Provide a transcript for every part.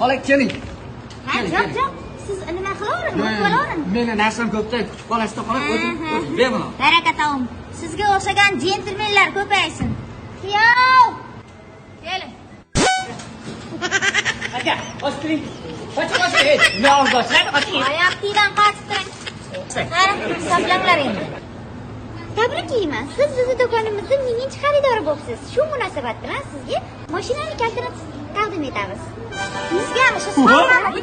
Xola, keling. Ha, yo'q. Siz nima qilavering? O'tib Meni narsam ko'pda, kutib qolasizda, xola, o'ting, bemalol. Baraka toping. Sizga o'xshagan jentlmenlar ko'paysin. Kuyov! Keling. Aka, ochtiring. Qoch. Nima olg'ochlar? Oching. Oyoqdan qochib turing. Qara, hisoblanglar endi. Tabriklayman. Siz bizni do'konimizda minginchi xaridori bo'libsiz. Shu munosabat bilan sizga mashinaning kaltini taqdim etamiz. Sizgami shu sovg'ani?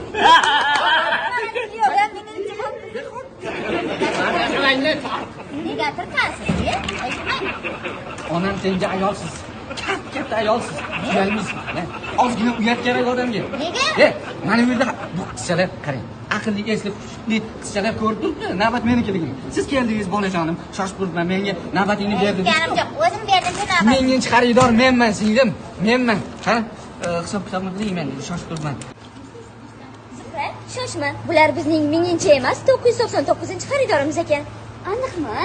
Nega turqasiz? Onam senga ayolsiz. Katta ayolsiz. Uyalmaysiz. Ozgina uyat kerak odamga. Nega? Mana bu yerda bu qizchalar qarang. Aqlli, esli, hushli qizchalar ko'rib turibdi. Navbat menikiligini. Siz keldingiz bolajonim. Shoshib turibman. Menga navbatingni berdingiz. Ganim yo'q. O'zim berdim shu navbat. Minginchi xaridor menman, singlim. Menman. Ha? Hisob-kitobni qilayman. Shoshib turibman. Shoshma, bular bizning minginchi emas, 999-xaridorimiz ekan. Aniqmi?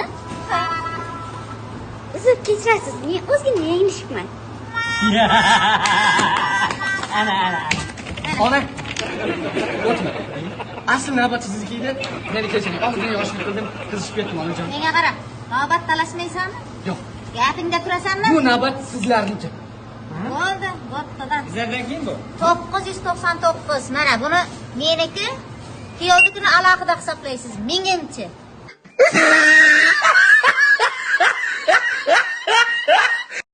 Uzr, kechirasiz. Men o'zgina yanglishibman. Ana. Ona. O'tma. Asl navbat sizniki edi. Meni kechiring. Ozgina yoshlik qildim. Qizishib ketdim onajon. Menga qara. Navbat talashmaysanmi? Yo'q. Gapingda turasanmi? Bu navbat sizlarniki. Bo'ldi, bo'pti-da. Bizlardan keyin bu. 999. Mana buni meniki, kuyovnikini alohida hisoblaysiz. Minginchi.